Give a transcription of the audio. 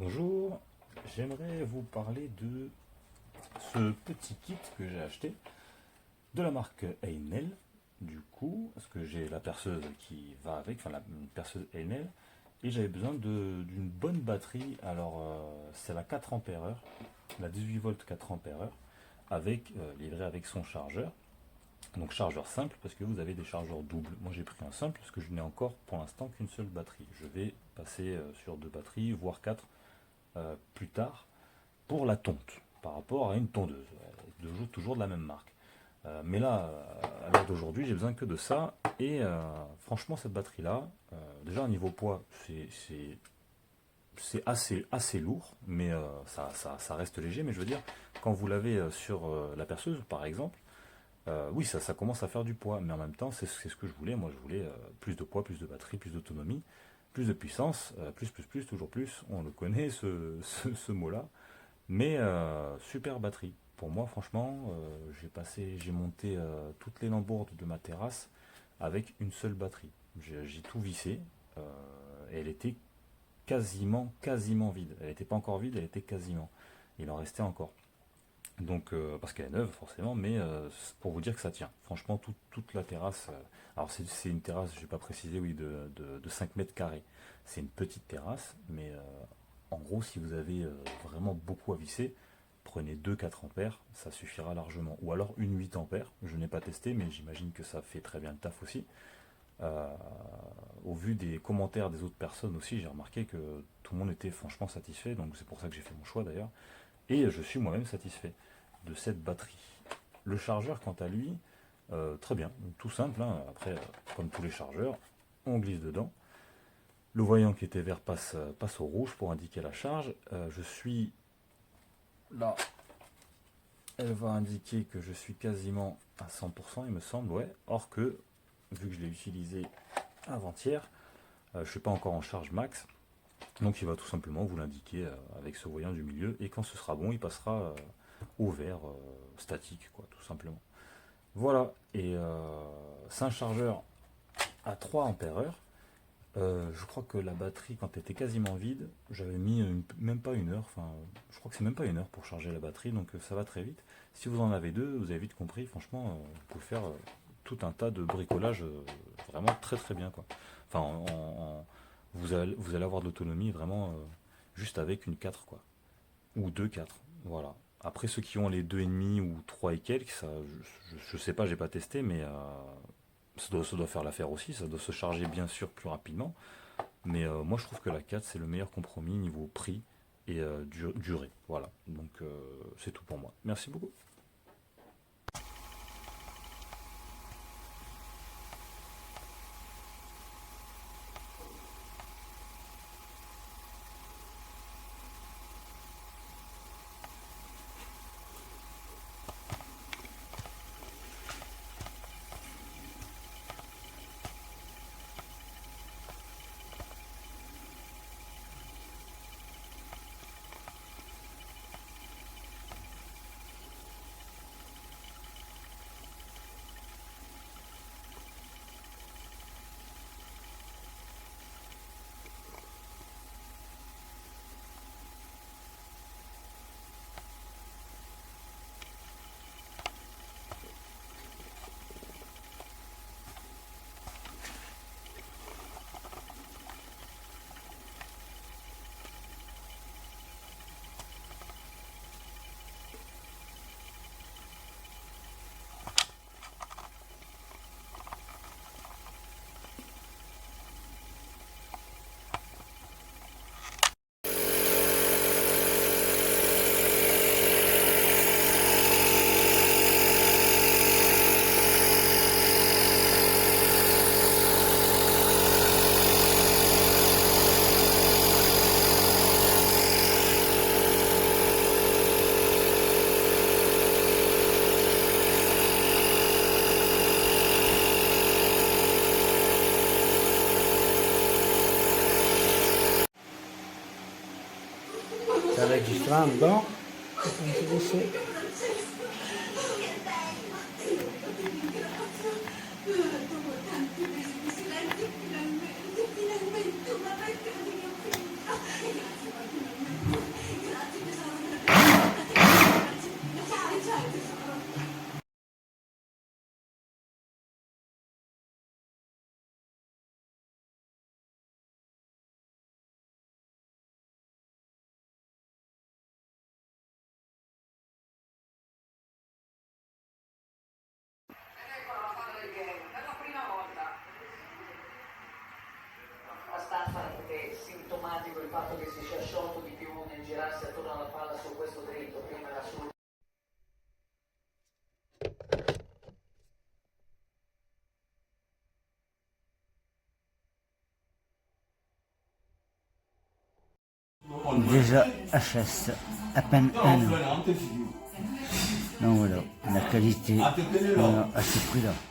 Bonjour, j'aimerais vous parler de ce petit kit que j'ai acheté de la marque Einel. Du coup, parce que j'ai la perceuse qui va avec, enfin la une perceuse Einel, et j'avais besoin d'une bonne batterie. Alors, c'est la 4 ampères heure, la 18 volts 4 ampères heure, avec livré avec son chargeur. Donc chargeur simple parce que vous avez des chargeurs doubles. Moi j'ai pris un simple parce que je n'ai encore pour l'instant qu'une seule batterie. Je vais passer sur deux batteries, voire quatre plus tard pour la tonte par rapport à une tondeuse. Toujours de la même marque. Mais là, à l'heure d'aujourd'hui, j'ai besoin que de ça. Et franchement, cette batterie-là, déjà au niveau poids, c'est assez lourd, mais ça reste léger. Mais je veux dire, quand vous l'avez sur la perceuse, par exemple, oui, ça commence à faire du poids. Mais en même temps, c'est ce que je voulais. Moi, je voulais plus de poids, plus de batterie, plus d'autonomie, plus de puissance, plus, toujours plus. On le connaît, ce mot-là. Mais super batterie. Pour moi, franchement, j'ai monté toutes les lambourdes de ma terrasse avec une seule batterie. J'ai tout vissé euh, et elle était quasiment vide. Elle n'était pas encore vide, elle était quasiment. Il en restait encore. Donc, parce qu'elle est neuve forcément, mais c'est pour vous dire que ça tient. Franchement, toute la terrasse. Alors, c'est une terrasse, je vais pas préciser, oui, de 5 mètres carrés. C'est une petite terrasse, mais en gros, si vous avez vraiment beaucoup à visser, prenez deux 4 ampères, ça suffira largement. Ou alors une 8 ampères, je n'ai pas testé, mais j'imagine que ça fait très bien le taf aussi. Euh, Au vu des commentaires des autres personnes aussi, j'ai remarqué que tout le monde était franchement satisfait, donc c'est pour ça que j'ai fait mon choix d'ailleurs. Et je suis moi-même satisfait de cette batterie. Le chargeur, quant à lui, très bien, tout simple, hein. Après, comme tous les chargeurs, on glisse dedans. Le voyant qui était vert passe au rouge pour indiquer la charge. Je suis là, elle va indiquer que je suis quasiment à 100%, il me semble, ouais. Or que, vu que je l'ai utilisé avant-hier, je ne suis pas encore en charge max. Donc il va tout simplement vous l'indiquer avec ce voyant du milieu. Et quand ce sera bon, il passera au vert statique, quoi, tout simplement. Voilà, et c'est un chargeur à 3 ampères heure. Je crois que la batterie, quand elle était quasiment vide, j'avais mis même pas une heure, enfin, je crois que c'est même pas une heure pour charger la batterie, donc ça va très vite. Si vous en avez deux, vous avez vite compris, franchement, vous pouvez faire tout un tas de bricolage vraiment très bien, quoi. Enfin, vous allez avoir de l'autonomie vraiment juste avec une 4 quoi. Ou deux 4 voilà. Après, ceux qui ont les 2,5 ou 3 et quelques, ça, je sais pas, j'ai pas testé, mais ça doit faire l'affaire aussi, ça doit se charger bien sûr plus rapidement. Mais moi je trouve que la 4 c'est le meilleur compromis niveau prix et durée. Voilà, donc c'est tout pour moi. Merci beaucoup. Sta registrando? Sì. drammatico il fatto che si sia sciolto di più nel girarsi attorno alla palla su questo dritto, prima era sul... Déjà HS, à peine un an. Donc voilà, la qualité à ce prix-là.